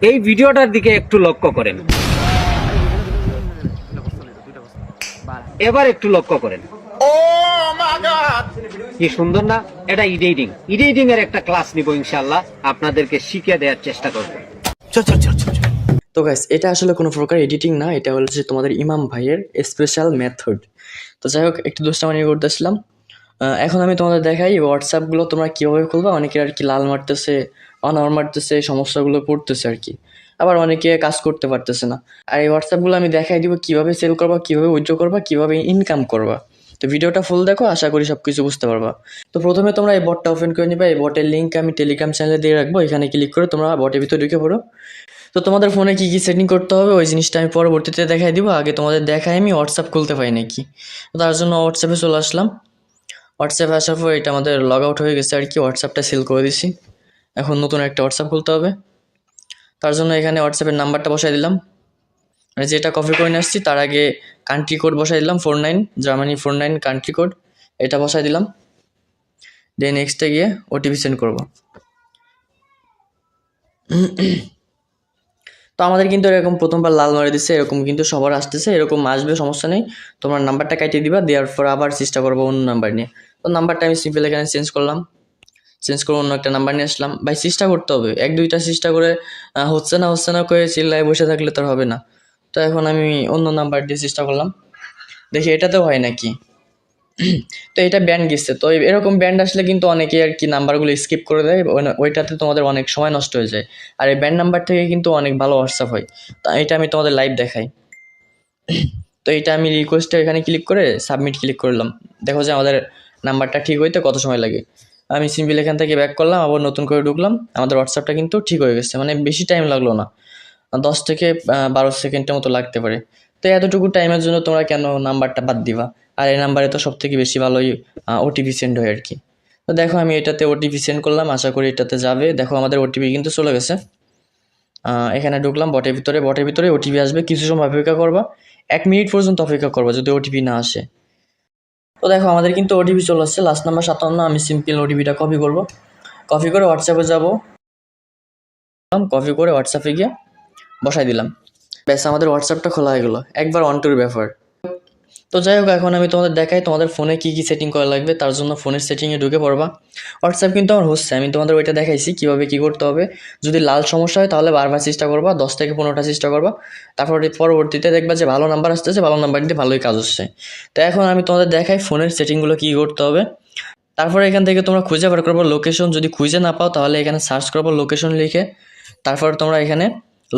এই ভিডিওটার দিকে একটু লক্ষ্য করেন, এবার একটু লক্ষ্য করেন। কি সুন্দর না? এটা এডিটিং, এডিটিং এর একটা ক্লাস নিব ইনশাআল্লাহ, আপনাদেরকে শিখিয়ে দেওয়ার চেষ্টা করব। তো গাইস, এটা আসলে কোনো প্রকার এডিটিং না, এটা হচ্ছে তোমাদের ইমাম ভাইয়ের স্পেশাল মেথড। তো যাই হোক, একটু দুষ্টামানি করতেছিলাম। এখন আমি তোমাদের দেখাই হোয়াটসঅ্যাপগুলো তোমরা কীভাবে খুলবা। অনেকে আর কি লাল মারতেছে, অনার মারতেছে, এই সমস্যাগুলো পড়তেছে আর কি। আবার অনেকে কাজ করতে পারতেছে না। আর এই হোয়াটসঅ্যাপগুলো আমি দেখাই দিব কীভাবে সেল করবা, কীভাবে উইথড্র করবা, কীভাবে ইনকাম করবা। তো ভিডিওটা ফুল দেখো, আশা করি সব কিছু বুঝতে পারবা। তো প্রথমে তোমরা এই বটটা ওপেন করে নিবা। এই বটের লিঙ্ক আমি টেলিগ্রাম চ্যানেলে দিয়ে রাখবো, এখানে ক্লিক করে তোমরা বটের ভিতরে ঢুকে পড়ো। তো তোমাদের ফোনে কী কী সেটিং করতে হবে ওই জিনিসটা আমি পরবর্তীতে দেখাই দিব। আগে তোমাদের দেখাই আমি হোয়াটসঅ্যাপ খুলতে পাই নাকি। তো তার জন্য হোয়াটসঅ্যাপে চলে আসলাম। হোয়াটসঅ্যাপে আসার পর এটা আমাদের লগ আউট হয়ে গেছে আর কি, হোয়াটসঅ্যাপটা সেল করে দিছি। এখন নতুন একটা হোয়াটসঅ্যাপ খুলতে হবে। তার জন্য এখানে হোয়াটসঅ্যাপের নাম্বারটা বসাই দিলাম, মানে যেটা কপি করে নিয়ে আসছি। তার আগে কান্ট্রি কোড বসাই দিলাম 49, জার্মানি 49 কান্ট্রি কোড, এটা বসাই দিলাম। দেন নেক্সটে গিয়ে ওটিপি সেন্ড করবো। তো আমাদের কিন্তু এরকম প্রথমবার লাল মারে দিচ্ছে, এরকম কিন্তু সবার আসতেছে, এরকম আসবে, সমস্যা নেই। তোমার নাম্বারটা কাটিয়ে দিবা, দেওয়ার পর আবার চেষ্টা করবো অন্য নাম্বার নিয়ে। তো নাম্বারটা আমি সিম্পল এখানে চেঞ্জ করলাম, চেঞ্জ করে অন্য একটা নাম্বার নিয়ে আসলাম। ভাই চেষ্টা করতে হবে, এক দুইটা চেষ্টা করে হচ্ছে না করে চিল্লায় বসে থাকলে তো আর হবে না। তো এখন আমি অন্য নাম্বার দিয়ে চেষ্টা করলাম, দেখি এটাতেও হয় নাকি। তো এটা ব্যান্ড গেছে। তো এরকম ব্যান্ড আসলে কিন্তু অনেকে আর কি নাম্বারগুলো স্কিপ করে দেয়, ওইটাতে তোমাদের অনেক সময় নষ্ট হয়ে যায়। আর এই ব্যান্ড নাম্বার থেকে কিন্তু অনেক ভালো হোয়াটসঅ্যাপ হয়। তো এটা আমি তোমাদের লাইভ দেখাই। তো এটা আমি রিকোয়েস্টে এখানে ক্লিক করে সাবমিট ক্লিক করলাম। দেখো যে আমাদের নাম্বারটা ঠিক হইতে কত সময় লাগে। আমি সিম্পল এখান থেকে ব্যাক করলাম, আবার নতুন করে ঢুকলাম। আমাদের হোয়াটসঅ্যাপটা কিন্তু ঠিক হয়ে গেছে, মানে বেশি টাইম লাগলো না, 10 থেকে 12 সেকেন্ডের মতো লাগতে পারে। তো এতটুকু টাইমের জন্য তোমরা কেন নাম্বারটা বাদ দিবা? আর এই নাম্বারে তো সব থেকে বেশি ভালোই ওটিপি সেন্ড হয় আর কি। তো দেখো আমি এটাতে ওটিপি সেন্ড করলাম, আশা করি এটাতে যাবে। দেখো আমাদের ওটিপি কিন্তু চলে গেছে। এখানে ঢুকলাম বটের ভিতরে ওটিপি আসবে, কিছু সময় অপেক্ষা করবা, 1 মিনিট পর্যন্ত অপেক্ষা করবা যদি ওটিপি না আসে। তো দেখো আমাদের কিন্তু ওটিপি চলে আসছে, লাস্ট নাম্বার 57। আমি সিম্পল ওটিপিটা কপি করব, কপি করে হোয়াটসঅ্যাপে যাব, কপি করে হোয়াটসঅ্যাপে গিয়ে বসাই দিলাম। ব্যাস আমাদের হোয়াটসঅ্যাপটা খোলা হয়ে গেলো, একবার অন টুর ব্যাপার। তো যাই হোক, এখন আমি তোমাদের দেখাই তোমাদের ফোনে কী কী সেটিং করা লাগবে। তার জন্য ফোনের সেটিংয়ে ঢুকে পড়বা। হোয়াটসঅ্যাপ কিন্তু আমার হচ্ছে, আমি তোমাদের ওইটা দেখাইছি কীভাবে কী করতে হবে। যদি লাল সমস্যা হয় তাহলে বারবার চেষ্টা করবা, 10 থেকে 15টা চেষ্টা করবা। তারপরে পরবর্তীতে দেখবা যে ভালো নাম্বার আসতেছে, ভালো নাম্বার দিয়ে ভালোই কাজ হচ্ছে। তো এখন আমি তোমাদের দেখাই ফোনের সেটিংগুলো কী করতে হবে। তারপরে এখান থেকে তোমরা খুঁজে বার করবো লোকেশন, যদি খুঁজে না পাও তাহলে এখানে সার্চ করবো লোকেশন লিখে। তারপর তোমরা এখানে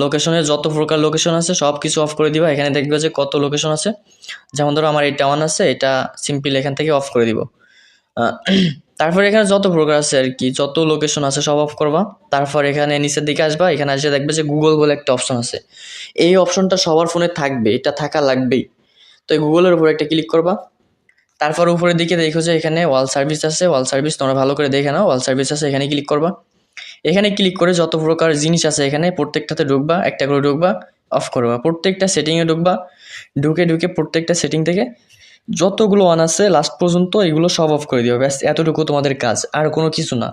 লোকেশনের যত প্রকার লোকেশন আছে সব কিছু অফ করে দিবা। এখানে দেখবে যে কত লোকেশন আছে, যেমন ধরো আমার এটা অন আছে, এটা সিম্পল এখান থেকে অফ করে দিব। তারপরে এখানে যত প্রকার আছে আর কি, যত লোকেশন আছে সব অফ করবা। তারপর এখানে নিচের দিকে আসবা, এখানে এসে দেখবে যে গুগল বলে একটা অপশন আছে। এই অপশনটা সবার ফোনে থাকবে, এটা থাকা লাগবেই। তো এই গুগলের উপর একটা ক্লিক করবা। তারপর উপরের দিকে দেখো যে এখানে ওয়াল সার্ভিস আছে, ওয়াল সার্ভিস তোমরা ভালো করে দেখে নাও, ওয়াল সার্ভিস আছে, এখানে ক্লিক করবা। এখানে ক্লিক করে যত প্রকার জিনিস আছে এখানে প্রত্যেকটাতে ঢুকবা, একটা করে ঢুকবা, অফ করবা। প্রত্যেকটা সেটিংয়ে ঢুকবা, ঢুকে প্রত্যেকটা সেটিং থেকে যতগুলো অন আছে লাস্ট পর্যন্ত এগুলো সব অফ করে দিও। ব্যাস এতটুকু তোমাদের কাজ, আর কোনো কিছু না।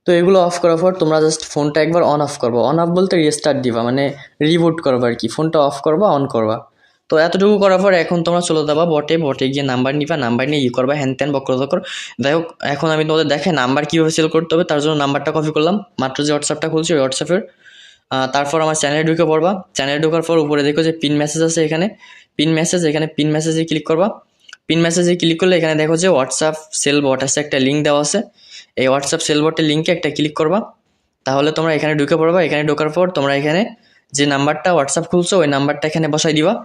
তো এগুলো অফ করার পর তোমরা জাস্ট ফোনটা একবার অন অফ করবা। অন অফ বলতে রিস্টার্ট দিবা, মানে রিবুট করবা আর কি, ফোনটা অফ করবা, অন করবা। তো এতটুকু করার পর এখন তোমরা চলে যাবা বটে গিয়ে নাম্বার নিবা, নাম্বার নিয়ে করবা হ্যান ত্যান বক্র। যাই হোক, এখন আমি তোমাদের দেখাই নাম্বার কীভাবে সেল করতে হবে। তার জন্য নাম্বারটা কপি করলাম, মাত্র যে হোয়াটসঅ্যাপটা খুলছি ওই হোয়াটসঅ্যাপের। তারপর আমার চ্যানেলে ঢুকে পড়বা। চ্যানেলে ঢোকার পর উপরে দেখো যে পিন মেসেজ আছে, এখানে পিন মেসেজ, এখানে পিন মেসেজে ক্লিক করবা। পিন মেসেজে ক্লিক করলে এখানে দেখো যে হোয়াটসঅ্যাপ সেল বট আছে, একটা লিঙ্ক দেওয়া আছে। এই হোয়াটসঅ্যাপ সেল বটের লিঙ্কে একটা ক্লিক করবা, তাহলে তোমরা এখানে ঢুকে পড়বা। এখানে ঢোকার পর তোমরা এখানে যে নাম্বারটা হোয়াটসঅ্যাপ খুলছো ওই নাম্বারটা এখানে বসাই দিবা।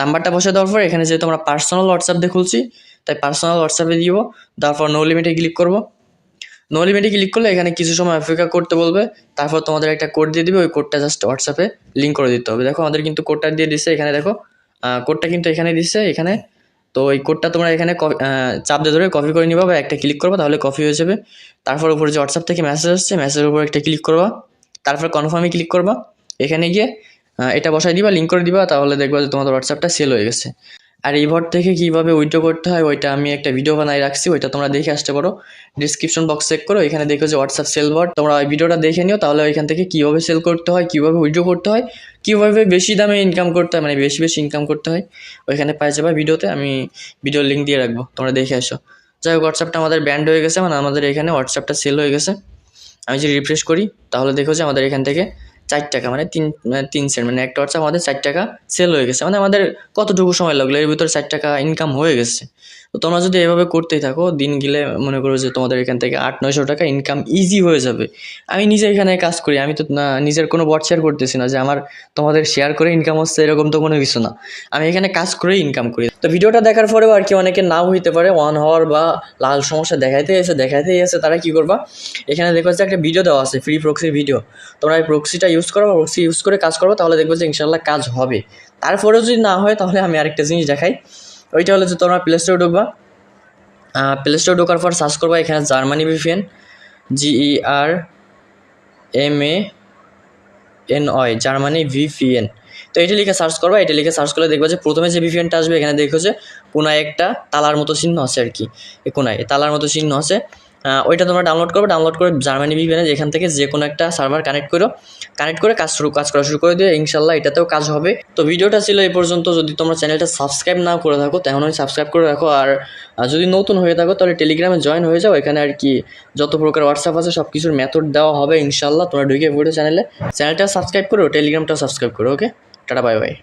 নাম্বারটা বসে দেওয়ার পর এখানে যেহেতু আমরা পার্সোনাল হোয়াটসঅ্যাপ দিয়ে খুলছি তাই পার্সোনাল হোয়াটসঅ্যাপে দিব। তারপর নো লিমিটে ক্লিক করব। নো লিমিটে ক্লিক করলে এখানে কিছু সময় অপেক্ষা করতে বলবে। তারপর তোমাদের একটা কোড দিয়ে দিবে, ওই কোডটা জাস্ট হোয়াটসঅ্যাপে লিঙ্ক করে দিতে হবে। দেখো আমাদের কিন্তু কোডটা দিয়ে দিচ্ছে, এখানে দেখো কোডটা কিন্তু এখানে দিচ্ছে এখানে। তো এই কোডটা তোমরা এখানে চাপ দিয়ে ধরে কপি করে নিবা বা একটা ক্লিক করবা, তাহলে কপি হয়ে যাবে। তারপর উপরে যে হোয়াটসঅ্যাপ থেকে মেসেজ আসছে মেসেজের উপর একটা ক্লিক করবা, তারপর কনফার্মে ক্লিক করবা। এখানে গিয়ে এটা বসাই দিবা, লিঙ্ক করে দিবা, তাহলে দেখবা যে তোমাদের হোয়াটসঅ্যাপটা সেল হয়ে গেছে। আর এই ভট থেকে কীভাবে উইথড্র করতে হয় ওইটা আমি একটা ভিডিও বানাই রাখছি, ওইটা তোমরা দেখে আসতে পারো। ডিসক্রিপশন বক্স চেক করো, এখানে দেখো যে হোয়াটসঅ্যাপ সেল বট, তোমরা ওই ভিডিওটা দেখে নিও, তাহলে ওইখান থেকে কীভাবে সেল করতে হয়, কীভাবে উইথড্র করতে হয়, কীভাবে বেশি দামে ইনকাম করতে হয়, মানে বেশি বেশি ইনকাম করতে হয়, ওইখানে পাই যাবে ভিডিওতে। আমি ভিডিওর লিঙ্ক দিয়ে রাখবো, তোমরা দেখে আসো। যাই হোক, হোয়াটসঅ্যাপটা আমাদের ব্যান্ড হয়ে গেছে, মানে আমাদের এখানে হোয়াটসঅ্যাপটা সেল হয়ে গেছে। আমি যদি রিফ্রেশ করি তাহলে দেখো যে আমাদের এখান থেকে 4 টাকা, মানে 3 সেন্ট, মানে একটা হোয়াটসঅ্যাপ আমাদের 4 টাকা সেল হয়ে গেছে। মানে আমাদের কতটুকু সময় লাগলো, এর ভিতরে 4 টাকা ইনকাম হয়ে গেছে। তো তোমরা যদি এভাবে করতেই থাকো, দিন গেলে মনে করো যে তোমাদের এখান থেকে 800-900 টাকা ইনকাম ইজি হয়ে যাবে। আমি নিজে এখানে কাজ করি, আমি তো নিজের কোনো বট শেয়ার করতেছি না যে আমার তোমাদের শেয়ার করে ইনকাম হচ্ছে, এরকম তো কোনো কিছু না। আমি এখানে কাজ করেই ইনকাম করি। তো ভিডিওটা দেখার পরেও আর কি অনেকে নাও হইতে পারে, 1 আওয়ার বা লাল সমস্যা দেখাইতেই আছে, তারা কি করবা, এখানে দেখো যে একটা ভিডিও দেওয়া আছে, ফ্রি প্রক্সির ভিডিও। তোমরা এই প্রক্সিটা ইউজ করো, প্রক্সি ইউজ করে কাজ করবো, তাহলে দেখবো যে ইনশাল্লাহ কাজ হবে। তারপরেও যদি না হয় তাহলে আমি আরেকটা জিনিস দেখাই, ওইটা হলো যে তোমরা প্লে স্টোরে ঢুকবা। প্লে স্টোরে ঢোকার পর সার্চ করবা এখানে Germany VPN, GERMANY Germany VPN. তো এটা লিখে সার্চ করবা, এটা লিখে সার্চ করলে দেখবা যে প্রথমে যে ভিপিএনটা আসবে এখানে দেখো যে কোনায় একটা তালার মতো চিহ্ন আছে আর কি, এই কোনায় তালার মতো চিহ্ন আছে। ওইটা তোমরা ডাউনলোড করবে, ডাউনলোড করে জার্মানি ভিপিএনে এখান থেকে যে কোনো একটা সার্ভার কানেক্ট করে কাজ করা শুরু করে দিয়ে ইনশাল্লাহ এটাতেও কাজ হবে। তো ভিডিওটা ছিল এই পর্যন্ত। যদি তোমরা চ্যানেলটা সাবস্ক্রাইব না করে থাকো তাহলে সাবস্ক্রাইব করে রাখো, আর যদি নতুন হয়ে থাকো তাহলে টেলিগ্রামে জয়েন হয়ে যাও। এখানে আর কি যত প্রকার হোয়াটসঅ্যাপ আছে সব কিছুর মেথড দেওয়া হবে ইনশাল্লাহ। তোমরা ঢুকে পড়ো চ্যানেলটা সাবস্ক্রাইব করো, টেলিগ্রামটাও সাবস্ক্রাইব করো। ওকে, টাটা, বাই বাই।